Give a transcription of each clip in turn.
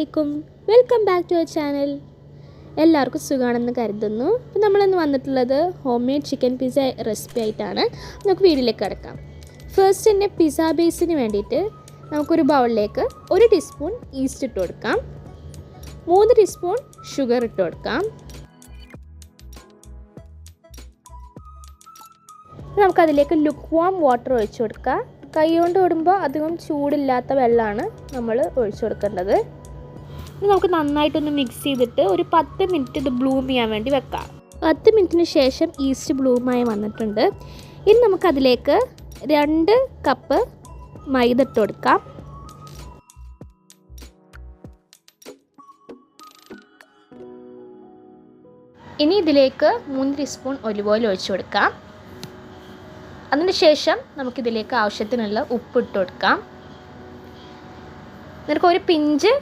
അലൈക്കും, welcome back to അവർ channel. എല്ലാവർക്കും സുഖമാണെന്ന് കരുതുന്നു. അപ്പോൾ നമ്മളിന്ന് വന്നിട്ടുള്ളത് home made chicken pizza recipe ആയിട്ടാണ്. നമുക്ക് വീഡിയോയിലേക്ക് കിടക്കാം. ഫസ്റ്റ് തന്നെ പിസ്സ ബേസിന് വേണ്ടിയിട്ട് നമുക്കൊരു ബൗളിലേക്ക് 1 ടീസ്പൂൺ ഈസ്റ്റ് ഇട്ട് കൊടുക്കാം, 3 ടീസ്പൂൺ ഷുഗർ ഇട്ട് കൊടുക്കാം. നമുക്കതിലേക്ക് ലുക്ക് വാം വാട്ടർ ഒഴിച്ചു കൊടുക്കാം. കൈ കൊണ്ട് ഇടുമ്പോൾ അധികം ചൂടില്ലാത്ത വെള്ളമാണ് നമ്മൾ ഒഴിച്ചു കൊടുക്കേണ്ടത്. ഇനി നമുക്ക് നന്നായിട്ടൊന്ന് മിക്സ് ചെയ്തിട്ട് ഒരു 10 മിനിറ്റ് ഇത് ബ്ലൂം ചെയ്യാൻ വേണ്ടി വെക്കാം. 10 മിനിറ്റിന് ശേഷം ഈസ്റ്റ് ബ്ലൂമായി വന്നിട്ടുണ്ട്. ഇനി നമുക്കതിലേക്ക് 2 കപ്പ് മൈദ ഇട്ട് കൊടുക്കാം. ഇനി ഇതിലേക്ക് 3 ടീസ്പൂൺ ഒലിവ് ഓയിൽ ഒഴിച്ചു കൊടുക്കാം. അതിനുശേഷം നമുക്കിതിലേക്ക് ആവശ്യത്തിനുള്ള ഉപ്പ് ഇട്ട് കൊടുക്കാം. എന്നിട്ട് ഒരു പിഞ്ച്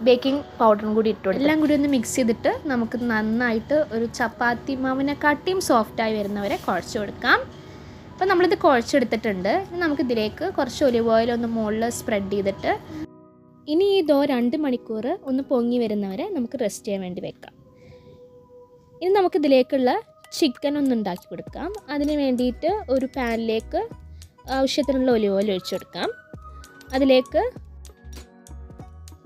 ബേക്കിംഗ് പൗഡറും കൂടി ഇട്ട് കൊടുക്കാം. എല്ലാം കൂടി ഒന്ന് മിക്സ് ചെയ്തിട്ട് നമുക്ക് നന്നായിട്ട് ഒരു ചപ്പാത്തി മാവിനെക്കാട്ടിയും സോഫ്റ്റായി വരുന്നവരെ കുഴച്ച് കൊടുക്കാം. അപ്പോൾ നമ്മളിത് കുഴച്ചെടുത്തിട്ടുണ്ട്. നമുക്കിതിലേക്ക് കുറച്ച് ഒലിവ് ഓയിൽ ഒന്ന് മുകളിൽ സ്പ്രെഡ് ചെയ്തിട്ട് ഇനി ഈ 2 മണിക്കൂർ ഒന്ന് പൊങ്ങി വരുന്നവരെ നമുക്ക് റെസ്റ്റ് ചെയ്യാൻ വേണ്ടി വെക്കാം. ഇനി നമുക്കിതിലേക്കുള്ള ചിക്കൻ ഒന്ന് ഉണ്ടാക്കി കൊടുക്കാം. അതിന് വേണ്ടിയിട്ട് ഒരു പാനിലേക്ക് ആവശ്യത്തിനുള്ള ഒലിവ് ഓയിൽ ഒഴിച്ചു കൊടുക്കാം. അതിലേക്ക്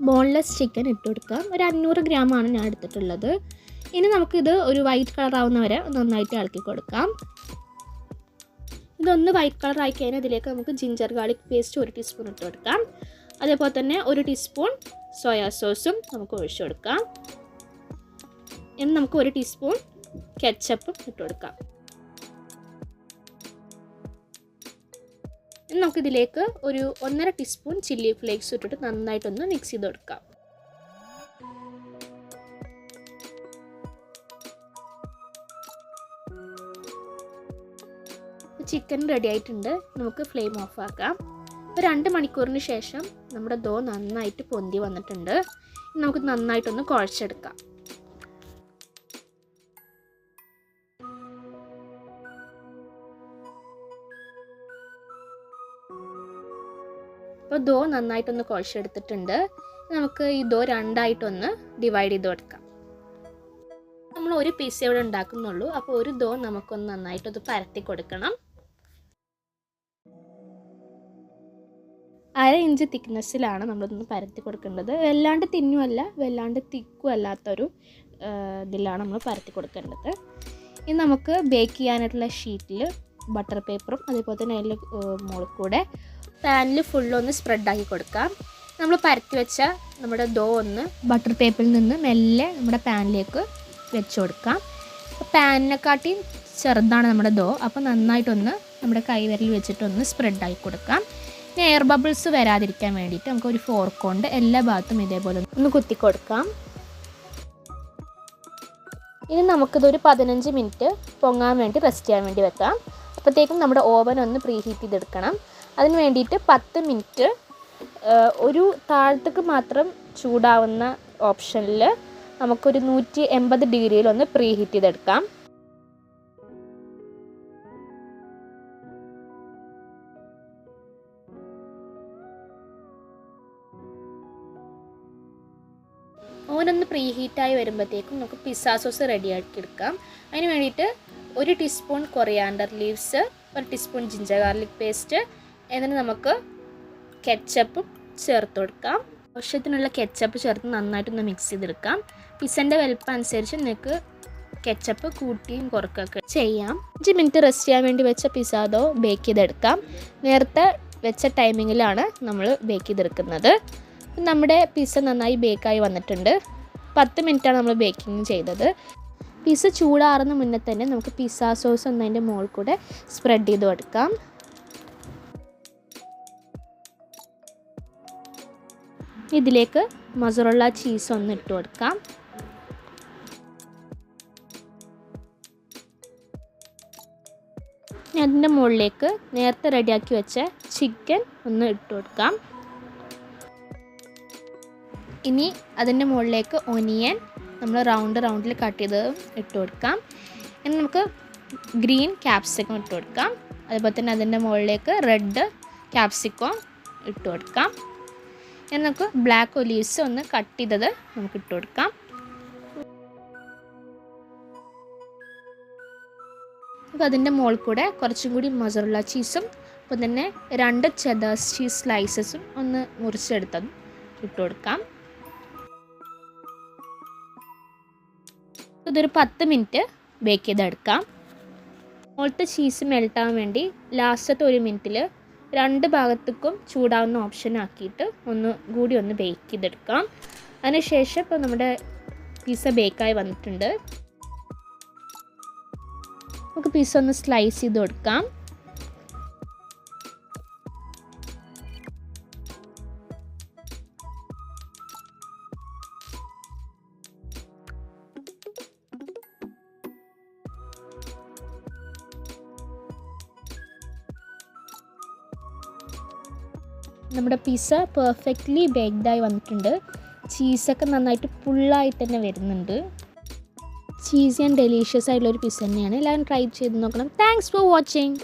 ബോൺലെസ് ചിക്കൻ ഇട്ട് കൊടുക്കാം. ഒരു 500 ഗ്രാമാണ് ഞാൻ എടുത്തിട്ടുള്ളത്. ഇനി നമുക്കിത് ഒരു വൈറ്റ് കളർ ആവുന്നവരെ നന്നായിട്ട് ഇളക്കി കൊടുക്കാം. ഇതൊന്ന് വൈറ്റ് കളർ ആയി കഴിഞ്ഞാൽ ഇതിലേക്ക് നമുക്ക് ജിഞ്ചർ ഗാർലിക് പേസ്റ്റ് 1 ടീസ്പൂൺ ഇട്ട് കൊടുക്കാം. അതേപോലെ തന്നെ 1 ടീസ്പൂൺ സോയാ സോസും നമുക്ക് ഒഴിച്ചു കൊടുക്കാം. ഇനി നമുക്ക് 1 ടീസ്പൂൺ കെച്ചപ്പും ഇട്ട് കൊടുക്കാം. ഇനി നമുക്കിതിലേക്ക് ഒരു 1.5 ടീസ്പൂൺ ചില്ലി ഫ്ലേക്സ് ഇട്ടിട്ട് നന്നായിട്ടൊന്ന് മിക്സ് ചെയ്ത് കൊടുക്കാം. ചിക്കൻ റെഡി ആയിട്ടുണ്ട്. നമുക്ക് ഫ്ലെയിം ഓഫ് ആക്കാം. ഒരു 2 മണിക്കൂറിന് ശേഷം നമ്മുടെ ദോ നന്നായിട്ട് പൊന്തി വന്നിട്ടുണ്ട്. നമുക്ക് നന്നായിട്ടൊന്ന് കുഴച്ചെടുക്കാം. അപ്പോൾ ദോ നന്നായിട്ടൊന്ന് കുഴച്ചെടുത്തിട്ടുണ്ട്. നമുക്ക് ഈ ദോ 2ആയിട്ടൊന്ന് ഡിവൈഡ് ചെയ്ത് കൊടുക്കാം. നമ്മൾ ഒരു പീസ് ഇവിടെ ഉണ്ടാക്കുന്നുള്ളൂ. അപ്പോൾ ഒരു ദോ നമുക്കൊന്ന് നന്നായിട്ടൊന്ന് പരത്തി കൊടുക്കണം. 1/2 ഇഞ്ച് തിക്നെസ്സിലാണ് നമ്മളൊന്ന് പരത്തി കൊടുക്കേണ്ടത്. വല്ലാണ്ട് തിന്നുമല്ല വല്ലാണ്ട് തിക്കും അല്ലാത്തൊരു ഇതിലാണ് നമ്മൾ പരത്തി കൊടുക്കേണ്ടത്. ഇനി നമുക്ക് ബേക്ക് ചെയ്യാനായിട്ടുള്ള ഷീറ്റിൽ ബട്ടർ പേപ്പറും അതേപോലെ തന്നെ അതിൽ മുകളിൽ കൂടെ പാനിൽ ഫുള്ളൊന്ന് സ്പ്രെഡാക്കി കൊടുക്കാം. നമ്മൾ പരത്തി വെച്ച നമ്മുടെ ദോ ഒന്ന് ബട്ടർ പേപ്പറിൽ നിന്ന് മെല്ലെ നമ്മുടെ പാനിലേക്ക് വെച്ച് കൊടുക്കാം. പാനിനെക്കാട്ടിയും ചെറുതാണ് നമ്മുടെ ദോ. അപ്പോൾ നന്നായിട്ടൊന്ന് നമ്മുടെ കൈവിരൽ വെച്ചിട്ടൊന്ന് സ്പ്രെഡാക്കി കൊടുക്കാം. പിന്നെ എയർ ബബിൾസ് വരാതിരിക്കാൻ വേണ്ടിയിട്ട് നമുക്ക് ഒരു ഫോർക്ക് കൊണ്ട് എല്ലാ ഭാഗത്തും ഇതേപോലെ ഒന്ന് കുത്തി കൊടുക്കാം. ഇനി നമുക്കിതൊരു 15 മിനിറ്റ് പൊങ്ങാൻ വേണ്ടി റെസ്റ്റ് ചെയ്യാൻ വേണ്ടി വെക്കാം. അപ്പോഴത്തേക്കും നമ്മുടെ ഓവൻ ഒന്ന് പ്രീ ഹീറ്റ് ചെയ്തെടുക്കണം. അതിന് വേണ്ടിയിട്ട് 10 മിനിറ്റ് ഒരു താഴത്തേക്ക് മാത്രം ചൂടാവുന്ന ഓപ്ഷനിൽ നമുക്കൊരു 180 ഡിഗ്രിയിൽ ഒന്ന് പ്രീ ഹീറ്റ് ചെയ്തെടുക്കാം. ഓവനൊന്ന് പ്രീ ഹീറ്റായി വരുമ്പോഴത്തേക്കും നമുക്ക് പിസ്സ സോസ് റെഡിയാക്കി എടുക്കാം. അതിന് വേണ്ടിയിട്ട് 1 teaspoon coriander leaves, 1 teaspoon ginger garlic paste, എന്നിട്ട് നമുക്ക് കെച്ചപ്പും ചേർത്ത് കൊടുക്കാം. ആവശ്യത്തിനുള്ള കെച്ചപ്പ് ചേർത്ത് നന്നായിട്ടൊന്ന് മിക്സ് ചെയ്തെടുക്കാം. പിസ്സൻ്റെ വലുപ്പം അനുസരിച്ച് നിങ്ങൾക്ക് കെച്ചപ്പ് കൂട്ടിയും കുറക്കുകയൊക്കെ ചെയ്യാം. 5 മിനിറ്റ് റെസ്റ്റ് ചെയ്യാൻ വേണ്ടി വെച്ച പിസ്സ ഡോ ബേക്ക് ചെയ്തെടുക്കാം. നേരത്തെ വെച്ച ടൈമിങ്ങിലാണ് നമ്മൾ ബേക്ക് ചെയ്തെടുക്കുന്നത്. നമ്മുടെ പിസ്സ നന്നായി ബേക്കായി വന്നിട്ടുണ്ട്. 10 മിനിറ്റാണ് നമ്മൾ ബേക്കിംഗ് ചെയ്തത്. പിസ്സ ചൂടാറുന്ന മുന്നേ തന്നെ നമുക്ക് പിസ്സ സോസ് ഒന്ന് അതിൻ്റെ മുകളിൽ കൂടെ സ്പ്രെഡ് ചെയ്ത് കൊടുക്കാം. ഇതിലേക്ക് മൊസറല്ല ചീസ് ഒന്ന് ഇട്ട് കൊടുക്കാം. അതിൻ്റെ മുകളിലേക്ക് നേരത്തെ റെഡിയാക്കി വെച്ച ചിക്കൻ ഒന്ന് ഇട്ട് കൊടുക്കാം. ഇനി അതിൻ്റെ മുകളിലേക്ക് ഒനിയൻ നമ്മൾ റൗണ്ടിൽ കട്ട് ചെയ്ത് ഇട്ട് കൊടുക്കാം. ഇനി നമുക്ക് ഗ്രീൻ ക്യാപ്സിക്കം ഇട്ട് കൊടുക്കാം. അതുപോലെ തന്നെ അതിൻ്റെ മുകളിലേക്ക് റെഡ് ക്യാപ്സിക്കം ഇട്ട് കൊടുക്കാം. ഇനി നമുക്ക് ബ്ലാക്ക് ഒലീവ്സ് ഒന്ന് കട്ട് ചെയ്തത് നമുക്ക് ഇട്ട് കൊടുക്കാം. അപ്പോൾ അതിൻ്റെ മുകളിൽ കൂടെ കുറച്ചും കൂടി മൊസറല്ല ചീസും അപ്പോൾ തന്നെ 2 ചെഡേഴ്സ് ചീസ് സ്ലൈസസും ഒന്ന് മുറിച്ചെടുത്തതും ഇട്ട് കൊടുക്കാം. ഇതൊരു 10 മിനിറ്റ് ബേക്ക് ചെയ്തെടുക്കാം. മുകളിലത്തെ ചീസ് മെൽട്ടാൻ വേണ്ടി ലാസ്റ്റത്തെ 1 മിനിറ്റിൽ 2 ഭാഗത്തേക്കും ചൂടാവുന്ന ഓപ്ഷൻ ആക്കിയിട്ട് ഒന്ന് ബേക്ക് ചെയ്തെടുക്കാം. അതിനുശേഷം ഇപ്പോൾ നമ്മുടെ പിസ്സ ബേക്കായി വന്നിട്ടുണ്ട്. നമുക്ക് പിസ്സ ഒന്ന് സ്ലൈസ് ചെയ്ത് കൊടുക്കാം. നമ്മുടെ പിസ്സ പെർഫെക്റ്റ്ലി ബേക്ക്ഡായി വന്നിട്ടുണ്ട്. ചീസൊക്കെ നന്നായിട്ട് ഫുള്ളായി തന്നെ വരുന്നുണ്ട്. ചീസി ആൻഡ് ഡെലീഷ്യസ് ആയിട്ടുള്ളൊരു പിസ്സ തന്നെയാണ്. എല്ലാവരും ട്രൈ ചെയ്ത് നോക്കണം. Thanks for watching.